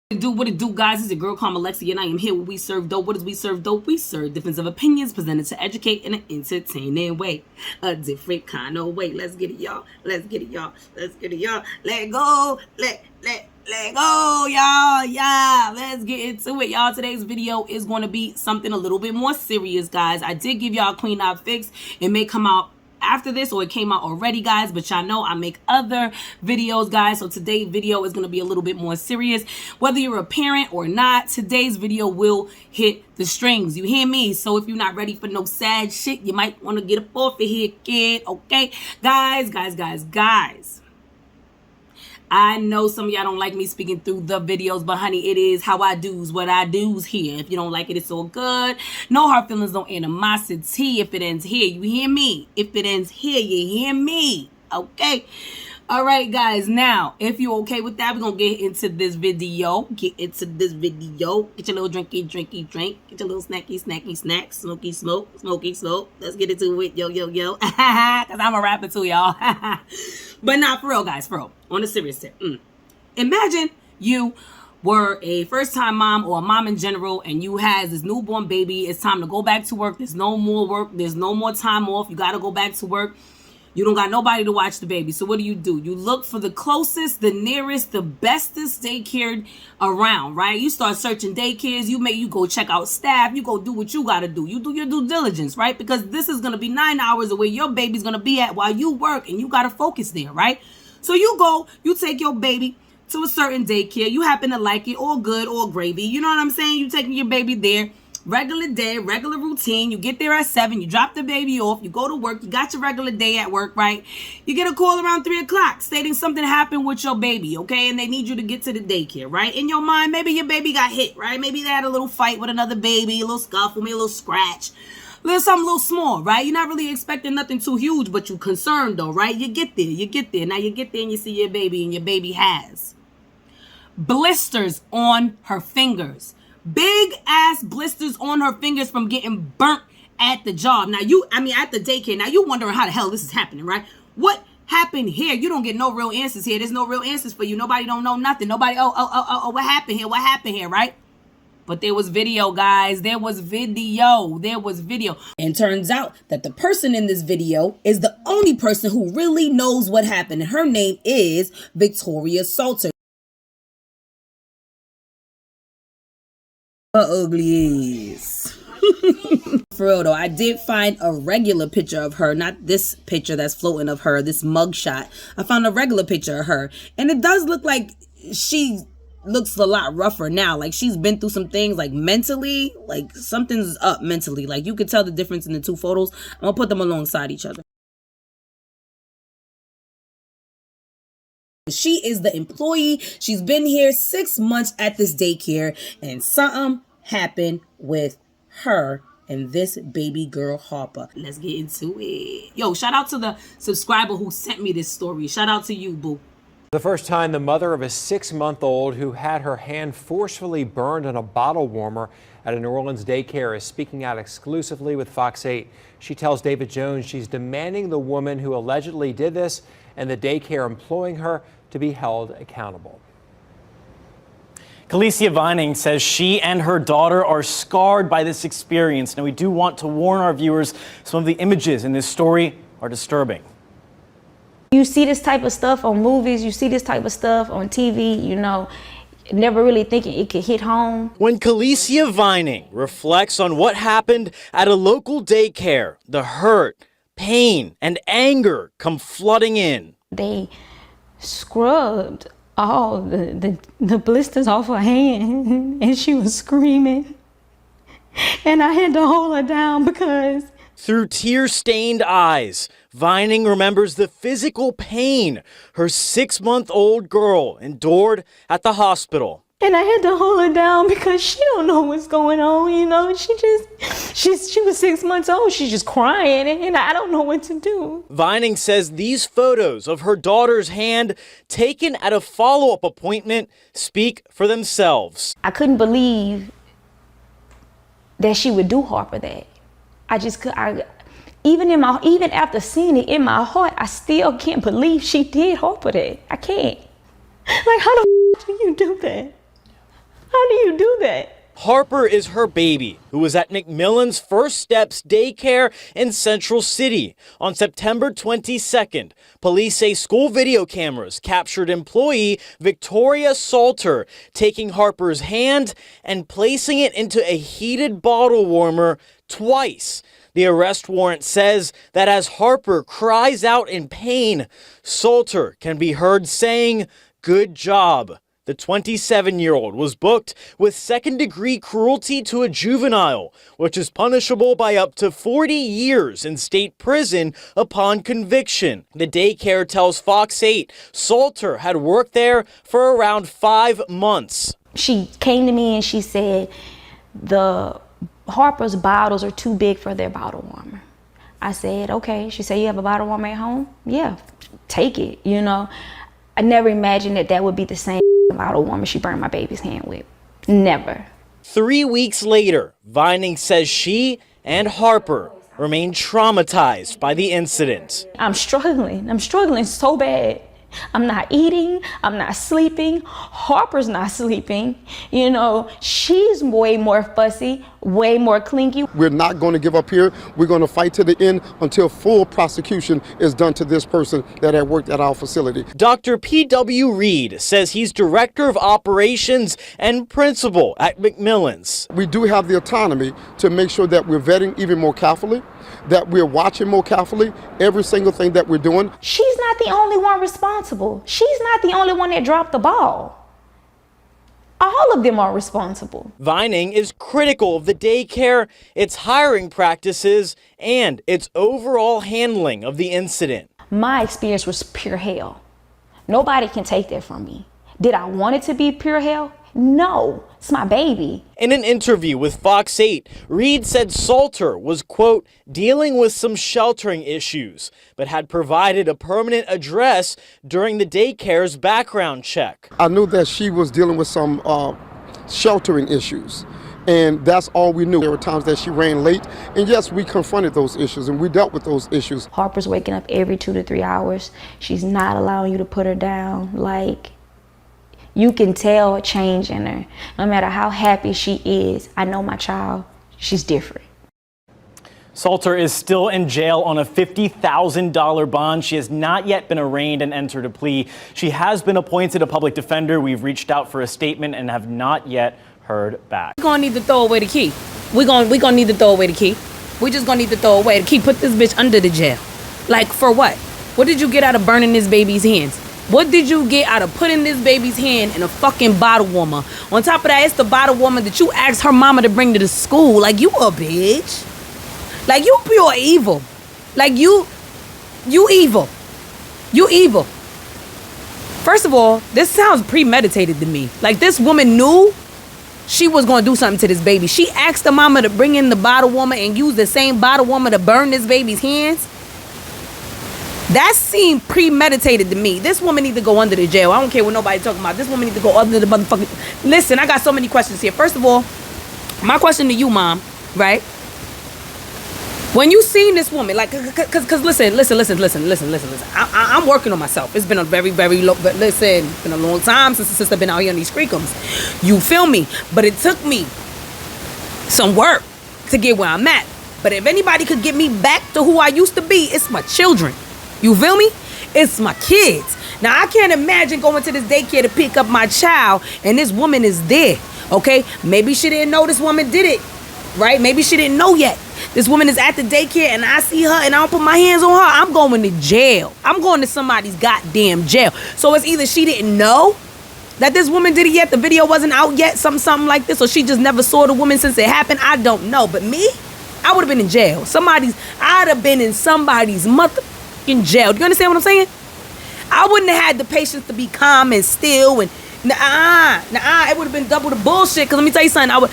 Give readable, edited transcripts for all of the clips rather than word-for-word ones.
What it do, guys? It's your girl called Alexi, and I am here where we serve dope. What does we serve dope? We serve difference of opinions presented to educate in an entertaining way. A different kind of way. Let's get it, y'all. Let's get it, y'all. Let's get it, y'all. Let go. Let go, y'all. Yeah, let's get into it, y'all. Today's video is going to be something a little bit more serious, guys. I did give y'all a clean out fix. It may come out after this, or it came out already, guys, but y'all know I make other videos, guys, so today's video is going to be a little bit more serious. Whether you're a parent or not, today's video will hit the strings, you hear me? So if you're not ready for no sad shit, you might want to get up off of here, kid. Okay, guys, I know some of y'all don't like me speaking through the videos, but honey, it is how I do's what I do's here. If you don't like it, it's all good. No hard feelings, no animosity. If it ends here, you hear me? If it ends here, you hear me? Okay? All right, guys. Now, if you're okay with that, we're going to get into this video. Get your little drinky drink. Get your little snacky snack. Smoky smoke. Let's get into it. Yo. Because I'm a rapper too, y'all. But not for real, guys. For real. On a serious tip. Imagine you were a first-time mom or a mom in general, and you has this newborn baby. It's time to go back to work. There's no more work. There's no more time off. You got to go back to work. You don't got nobody to watch the baby. So what do? You look for the closest, the nearest, the bestest daycare around, right? You start searching daycares. You go check out staff. You go do what you got to do. You do your due diligence, right? Because this is going to be 9 hours away your baby's going to be at while you work, and you got to focus there, right? So you go, you take your baby to a certain daycare. You happen to like it, all good, all gravy. You know what I'm saying? You taking your baby there. Regular day, regular routine. You get there at 7. You drop the baby off. You go to work. You got your regular day at work, right? You get a call around 3 o'clock stating something happened with your baby, okay? And they need you to get to the daycare, right? In your mind, maybe your baby got hit, right? Maybe they had a little fight with another baby, a little scuffle, maybe a little scratch. Something a little small, right? You're not really expecting nothing too huge, but you're concerned though, right? You get there. Now you get there and you see your baby, and your baby has blisters on her fingers. Big ass blisters on her fingers from getting burnt at the job. Now at the daycare. Now you wondering how the hell this is happening, right? What happened here? You don't get no real answers here. There's no real answers for you. Nobody don't know nothing. Nobody, what happened here? What happened here, right? But there was video, guys. There was video. And turns out that the person in this video is the only person who really knows what happened. And her name is Victoria Salter. Her ugly ass. For real though, I did find a regular picture of her, not this picture that's floating of her, this mugshot. I found a regular picture of her, and it does look like she looks a lot rougher now. Like she's been through some things, like mentally, like something's up mentally. Like you could tell the difference in the two photos. I'm gonna put them alongside each other. She is the employee. She's been here 6 months at this daycare, and something happened with her and this baby girl Harper. Let's get into it. Yo, shout out to the subscriber who sent me this story. Shout out to you, boo. The first time the mother of a 6-month-old who had her hand forcefully burned on a bottle warmer at a New Orleans daycare is speaking out exclusively with Fox 8. She tells David Jones she's demanding the woman who allegedly did this and the daycare employing her to be held accountable. Kalicia Vining says she and her daughter are scarred by this experience. Now, we do want to warn our viewers, some of the images in this story are disturbing. You see this type of stuff on movies, you see this type of stuff on TV, you know, never really thinking it could hit home. When Kalicia Vining reflects on what happened at a local daycare, the hurt, pain, and anger come flooding in. They scrubbed all the blisters off her hand, and she was screaming. And I had to hold her down because... Through tear-stained eyes, Vining remembers the physical pain her 6-month-old girl endured at the hospital. And I had to hold her down because she don't know what's going on, you know. She was 6 months old. She's just crying, and I don't know what to do. Vining says these photos of her daughter's hand taken at a follow-up appointment speak for themselves. I couldn't believe that she would do Harper that. Even after seeing it in my heart, I still can't believe she did Harper that. I can't. Like, how the do you do that? How do you do that? Harper is her baby, who was at McMillan's First Steps Daycare in Central City. On September 22nd, police say school video cameras captured employee Victoria Salter taking Harper's hand and placing it into a heated bottle warmer twice. The arrest warrant says that as Harper cries out in pain, Salter can be heard saying, "Good job." The 27-year-old was booked with second-degree cruelty to a juvenile, which is punishable by up to 40 years in state prison upon conviction. The daycare tells Fox 8 Salter had worked there for around 5 months. She came to me and she said, the Harper's bottles are too big for their bottle warmer. I said, okay. She said, you have a bottle warmer at home? Yeah, take it, you know. I never imagined that would be the same bottle warmer she burned my baby's hand with. Never. 3 weeks later, Vining says she and Harper remain traumatized by the incident. I'm struggling so bad. I'm not eating, I'm not sleeping, Harper's not sleeping. You know, she's way more fussy, way more clingy. We're not going to give up here. We're going to fight to the end until full prosecution is done to this person that had worked at our facility. Dr. P.W. Reed says he's director of operations and principal at McMillan's. We do have the autonomy to make sure that we're vetting even more carefully, that we're watching more carefully every single thing that we're doing. She's not the only one responsible. She's not the only one that dropped the ball. All of them are responsible. Vining is critical of the daycare, its hiring practices, and its overall handling of the incident. My experience was pure hell. Nobody can take that from me. Did I want it to be pure hell? No, it's my baby. In an interview with Fox 8, Reed said Salter was, quote, dealing with some sheltering issues, but had provided a permanent address during the daycare's background check. I knew that she was dealing with some sheltering issues, and that's all we knew. There were times that she ran late, and yes, we confronted those issues and we dealt with those issues. Harper's waking up every 2 to 3 hours. She's not allowing you to put her down. Like, you can tell a change in her. No matter how happy she is, I know my child, she's different. Salter is still in jail on a $50,000 bond. She has not yet been arraigned and entered a plea. She has been appointed a public defender. We've reached out for a statement and have not yet heard back. We're gonna need to throw away the key. We're gonna need to throw away the key. We're just gonna need to throw away the key. Put this bitch under the jail. Like, for what? What did you get out of burning this baby's hands? What did you get out of putting this baby's hand in a fucking bottle warmer? On top of that, it's the bottle warmer that you asked her mama to bring to the school. Like, you a bitch. Like, you pure evil. Like, you evil. You evil. First of all, this sounds premeditated to me. Like, this woman knew she was going to do something to this baby. She asked the mama to bring in the bottle warmer and use the same bottle warmer to burn this baby's hands. That seemed premeditated to me. This woman need to go under the jail. I don't care what nobody talking about. This woman need to go under the motherfucking... Listen, I got so many questions here. First of all, my question to you, Mom, right? When you seen this woman, like, cause listen. I'm working on myself. It's been a very low, but listen, it's been a long time since the sister been out here on these creekums. You feel me? But it took me some work to get where I'm at. But if anybody could get me back to who I used to be, it's my children. You feel me? It's my kids. Now, I can't imagine going to this daycare to pick up my child and this woman is there, okay? Maybe she didn't know this woman did it, right? Maybe she didn't know yet. This woman is at the daycare and I see her and I don't put my hands on her. I'm going to jail. I'm going to somebody's goddamn jail. So it's either she didn't know that this woman did it yet, the video wasn't out yet, something like this, or she just never saw the woman since it happened. I don't know. But me, I would have been in jail. I'd have been in somebody's motherfucking jail. Do you understand what I'm saying? I wouldn't have had the patience to be calm and still and it would have been double the bullshit. Cause let me tell you something. Let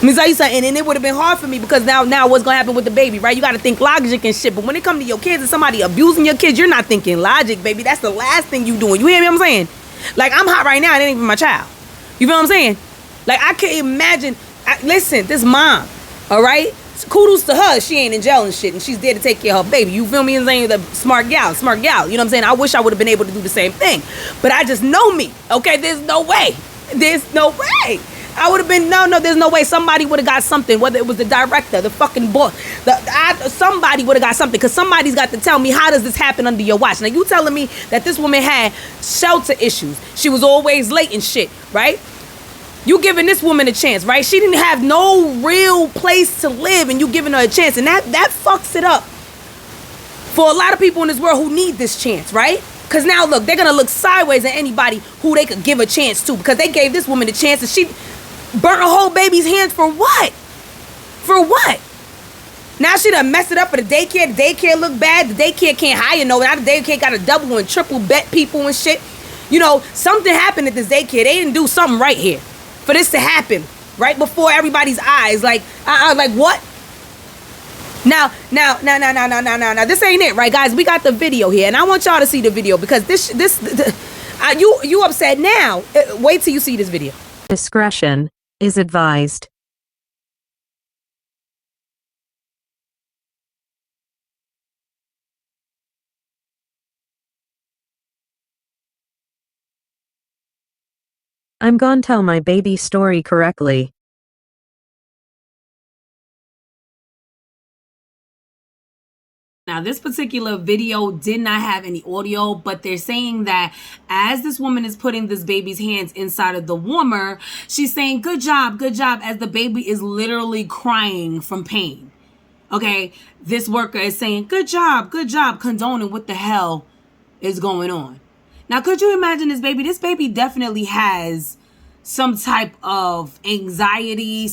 me tell you something, and it would have been hard for me because now what's gonna happen with the baby, right? You gotta think logic and shit. But when it comes to your kids and somebody abusing your kids, you're not thinking logic, baby. That's the last thing you doing. You hear me? What I'm saying? Like, I'm hot right now. It ain't even my child. You feel what I'm saying? Like, I can't imagine. Listen, this mom, all right? Kudos to her. She ain't in jail and shit, and she's there to take care of her baby. You feel me? I'm saying, the smart gal. You know what I'm saying? I wish I would have been able to do the same thing, but I just know me. Okay, there's no way. There's no way. I would have been, no, there's no way. Somebody would have got something, whether it was the director, the fucking boss, somebody would have got something, because somebody's got to tell me, how does this happen under your watch? Now, you telling me that this woman had shelter issues. She was always late and shit, right? You giving this woman a chance, right? She didn't have no real place to live, and you giving her a chance, and that fucks it up for a lot of people in this world who need this chance, right? Because now, look, they're going to look sideways at anybody who they could give a chance to, because they gave this woman a chance, and she burnt a whole baby's hands for what? For what? Now she done messed it up for the daycare. The daycare look bad. The daycare can't hire no. Now the daycare got to double and triple bet people and shit. You know, something happened at this daycare. They didn't do something right here for this to happen right before everybody's eyes. Like what? Now, this ain't it, right, guys? We got the video here, and I want y'all to see the video, because you upset now. Wait till you see this video. Discretion is advised. I'm gonna tell my baby story correctly. Now, this particular video did not have any audio, but they're saying that as this woman is putting this baby's hands inside of the warmer, she's saying, good job, as the baby is literally crying from pain. Okay, this worker is saying, good job, condoning what the hell is going on. Now, could you imagine this baby? This baby definitely has some type of anxiety,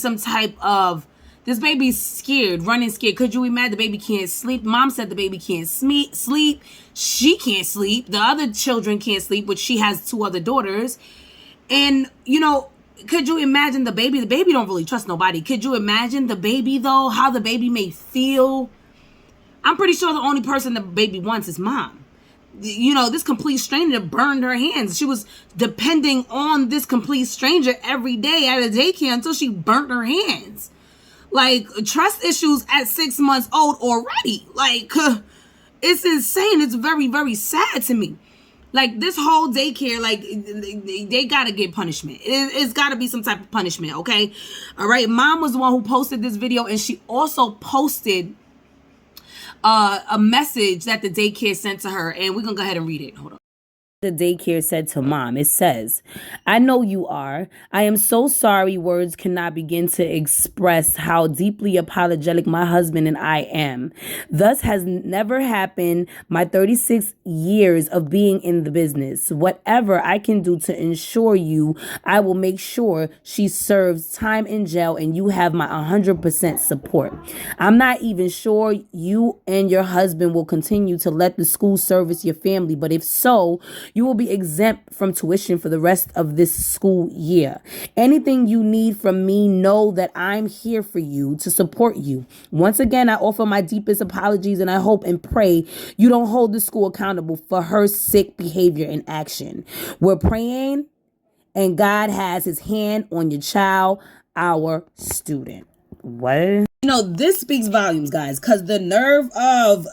this baby's scared, running scared. Could you imagine the baby can't sleep? Mom said the baby can't sleep. She can't sleep. The other children can't sleep, but she has 2 other daughters. And, you know, could you imagine the baby? The baby don't really trust nobody. Could you imagine the baby, though? How the baby may feel? I'm pretty sure the only person the baby wants is mom. You know, this complete stranger burned her hands. She was depending on this complete stranger every day at a daycare until she burnt her hands. Like, trust issues at 6 months old already. Like, it's insane. It's very, very sad to me. Like, this whole daycare, like, they gotta get punishment. It's gotta be some type of punishment, okay? All right, mom was the one who posted this video, and she also posted a message that the daycare sent to her, and we're gonna go ahead and read it. Hold on. The daycare said to mom, it says, I know you are. I am so sorry words cannot begin to express how deeply apologetic my husband and I am. Thus has never happened my 36 years of being in the business. Whatever I can do to ensure you, I will make sure she serves time in jail and you have my 100% support. I'm not even sure you and your husband will continue to let the school service your family, but if so, you will be exempt from tuition for the rest of this school year. Anything you need from me, know that I'm here for you to support you. Once again, I offer my deepest apologies, and I hope and pray you don't hold the school accountable for her sick behavior and action. We're praying, and God has his hand on your child, our student. What? You know, this speaks volumes, guys, because the nerve of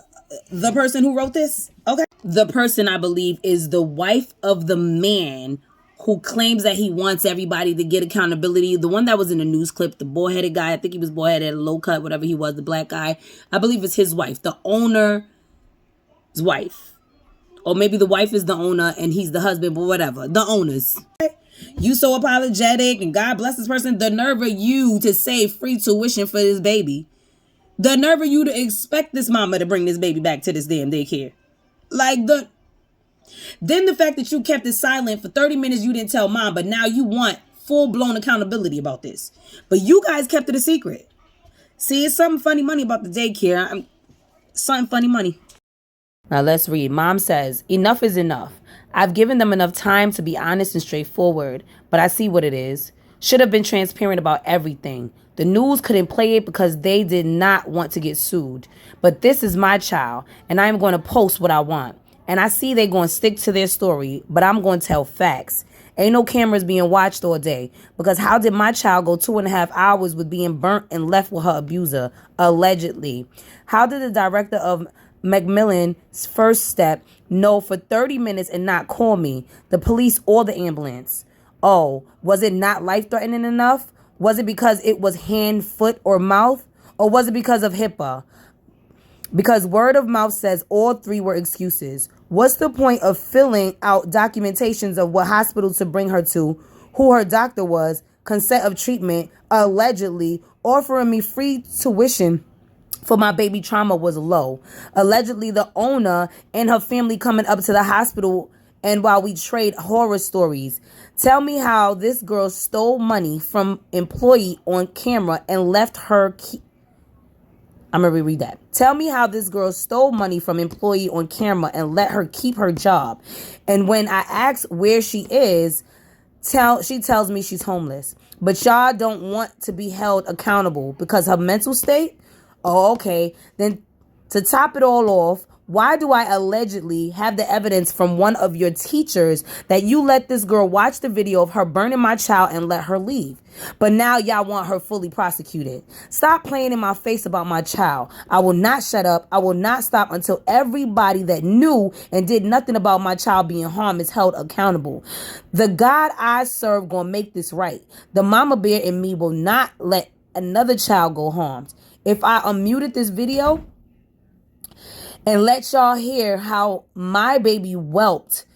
the person who wrote this, okay? The person, I believe, is the wife of the man who claims that he wants everybody to get accountability. The one that was in the news clip, the boy-headed guy, I think he was boy-headed, low cut, whatever he was, the black guy. I believe it's his wife, the owner's wife. Or maybe the wife is the owner and he's the husband, but whatever. The owners. You so apologetic and God bless this person. The nerve of you to say free tuition for this baby. The nerve of you to expect this mama to bring this baby back to this damn daycare. Like, then the fact that you kept it silent for 30 minutes, you didn't tell mom, but now you want full-blown accountability about this. But you guys kept it a secret. See, it's something funny money about the daycare. Something funny money. Now let's read. Mom says, enough is enough. I've given them enough time to be honest and straightforward, but I see what it is. Should have been transparent about everything. The news couldn't play it because they did not want to get sued. But this is my child, and I'm going to post what I want. And I see they're going to stick to their story, but I'm going to tell facts. Ain't no cameras being watched all day. Because how did my child go 2.5 hours with being burnt and left with her abuser, allegedly? How did the director of Macmillan's First Step know for 30 minutes and not call me, the police, or the ambulance? Oh, was it not life-threatening enough? Was it because it was hand, foot, or mouth? Or was it because of HIPAA? Because word of mouth says all three were excuses. What's the point of filling out documentations of what hospital to bring her to, who her doctor was, consent of treatment, allegedly offering me free tuition for my baby trauma was low. Allegedly, the owner and her family coming up to the hospital, and while we trade horror stories. Tell me how this girl stole money from employee on camera and left her I'm going to reread that. Tell me how this girl stole money from employee on camera and let her keep her job. And when I ask where she is, she tells me she's homeless. But y'all don't want to be held accountable because her mental state? Oh, okay. Then to top it all off, why do I allegedly have the evidence from one of your teachers that you let this girl watch the video of her burning my child and let her leave? But now y'all want her fully prosecuted. Stop playing in my face about my child. I will not shut up. I will not stop until everybody that knew and did nothing about my child being harmed is held accountable. The God I serve gonna make this right. The mama bear in me will not let another child go harmed. If I unmuted this video and let y'all hear how my baby whelped,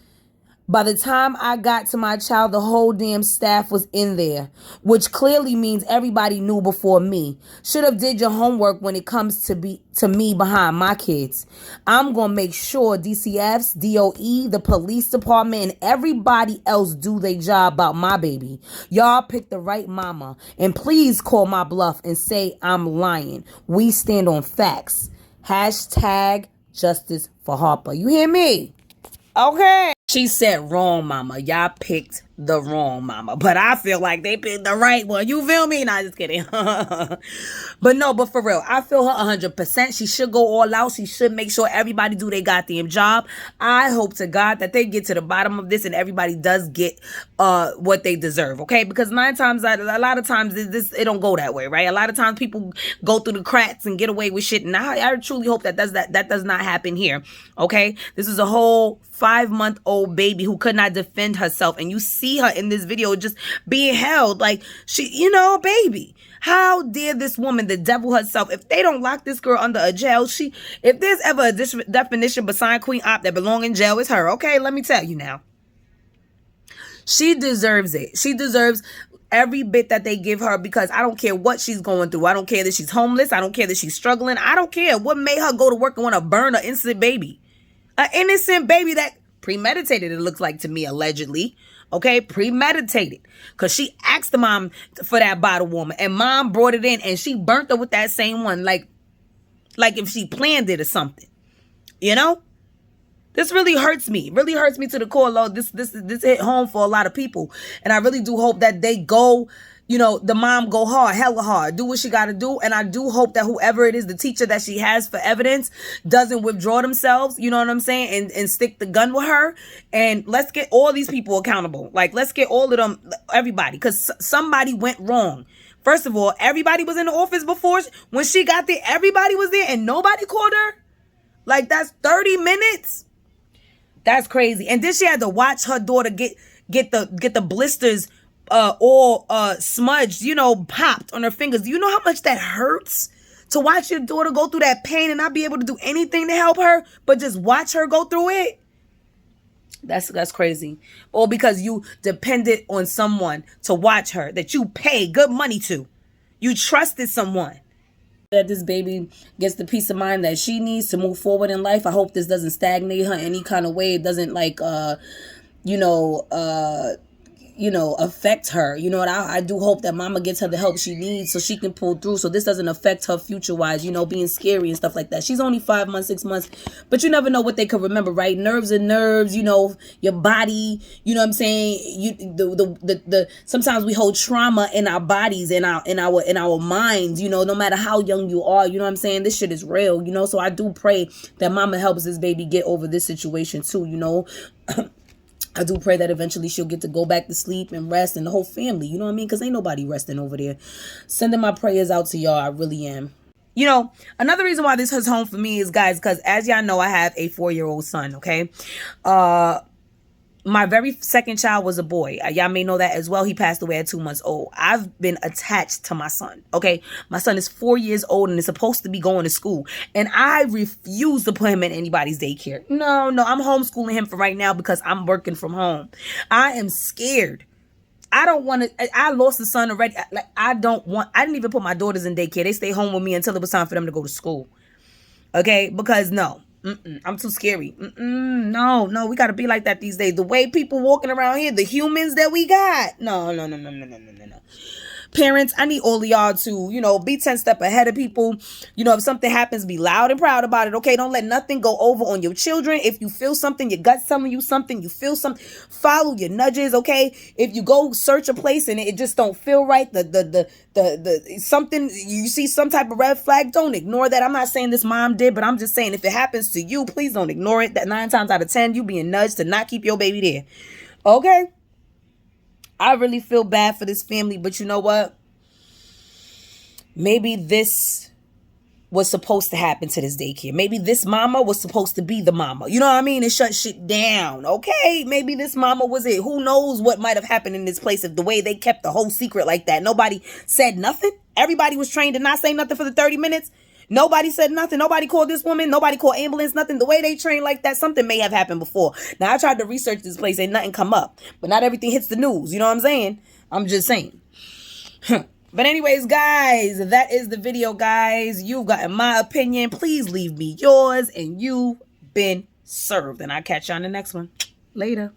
by the time I got to my child, the whole damn staff was in there, which clearly means everybody knew before me. Should have did your homework when it comes to me behind my kids. I'm going to make sure DCFs, DOE, the police department, and everybody else do their job about my baby. Y'all picked the right mama. And please call my bluff and say I'm lying. We stand on facts. Hashtag justice for Harper. You hear me? Okay. She said wrong mama. Y'all picked the wrong mama. But I feel like they picked the right one. You feel me? Nah, just kidding. But no, but for real, I feel her 100%. She should go all out. She should make sure everybody do their goddamn job. I hope to God that they get to the bottom of this and everybody does get what they deserve, okay? Because a lot of times it don't go that way, right? A lot of times people go through the cracks and get away with shit. And I truly hope that does not happen here, okay? This is a whole 5-month-old baby who could not defend herself, and you see her in this video just being held like she, baby. How dare this woman, the devil herself, if they don't lock this girl under a jail, if there's ever a definition beside Queen Op that belong in jail, it's her. Okay, let me tell you now. She deserves it. She deserves every bit that they give her, because I don't care what she's going through. I don't care that she's homeless. I don't care that she's struggling. I don't care what made her go to work and want to burn an innocent baby. An innocent baby that premeditated, it looks like to me, allegedly. Okay, premeditated. Because she asked the mom for that bottle warmer, and mom brought it in, and she burnt her with that same one. Like if she planned it or something. This really hurts me. Really hurts me to the core, Lord. This hit home for a lot of people. And I really do hope that they go, the mom go hard, hella hard, do what she got to do. And I do hope that whoever it is, the teacher that she has for evidence, doesn't withdraw themselves, you know what I'm saying, and stick the gun with her. And let's get all these people accountable. Like, let's get all of them, everybody, because somebody went wrong. First of all, everybody was in the office before. When she got there, everybody was there and nobody called her. Like, that's 30 minutes. That's crazy. And then she had to watch her daughter get the blisters all smudged, popped on her fingers. Do you know how much that hurts? To watch your daughter go through that pain and not be able to do anything to help her, but just watch her go through it? That's crazy. All because you depended on someone to watch her that you pay good money to. You trusted someone. That this baby gets the peace of mind that she needs to move forward in life. I hope this doesn't stagnate her any kind of way. It doesn't affect her. I do hope that mama gets her the help she needs so she can pull through, so this doesn't affect her future-wise, being scary and stuff like that. She's only 5 months, 6 months, but you never know what they could remember, right? Nerves and nerves, your body, what I'm saying? Sometimes we hold trauma in our bodies, in our minds, no matter how young you are, what I'm saying? This shit is real, so I do pray that mama helps this baby get over this situation too, I do pray that eventually she'll get to go back to sleep and rest, and the whole family, you know what I mean? Because ain't nobody resting over there. Sending my prayers out to y'all. I really am. Another reason why this hits home for me is, guys, because as y'all know, I have a 4-year-old son, okay? My very second child was a boy. Y'all may know that as well. He passed away at 2 months old. I've been attached to my son. Okay. My son is 4 years old and is supposed to be going to school. And I refuse to put him in anybody's daycare. No, I'm homeschooling him for right now because I'm working from home. I am scared. I don't want to. I lost a son already. Like, I didn't even put my daughters in daycare. They stay home with me until it was time for them to go to school. Okay. Because no. I'm too scary. No, we gotta be like that these days. The way people walking around here, the humans that we got. No. Parents, I need all of y'all to, be 10 steps ahead of people. If something happens, be loud and proud about it. Okay, don't let nothing go over on your children. If you feel something, your gut's telling you something, you feel something, follow your nudges. Okay, if you go search a place and it just don't feel right, the something, you see some type of red flag, don't ignore that. I'm not saying this mom did, but I'm just saying if it happens to you, please don't ignore it. That 9 times out of 10, you being nudged to not keep your baby there. Okay. I really feel bad for this family, but you know what? Maybe this was supposed to happen to this daycare. Maybe this mama was supposed to be the mama. You know what I mean? And shut shit down. Okay, maybe this mama was it. Who knows what might have happened in this place if the way they kept the whole secret like that. Nobody said nothing. Everybody was trained to not say nothing for the 30 minutes. Nobody said nothing. Nobody called this woman. Nobody called ambulance, nothing. The way they train like that, something may have happened before. Now, I tried to research this place. Ain't nothing come up. But not everything hits the news. You know what I'm saying? I'm just saying. But anyways, guys, that is the video, guys. You've gotten my opinion. Please leave me yours. And you've been served. And I'll catch you on the next one. Later.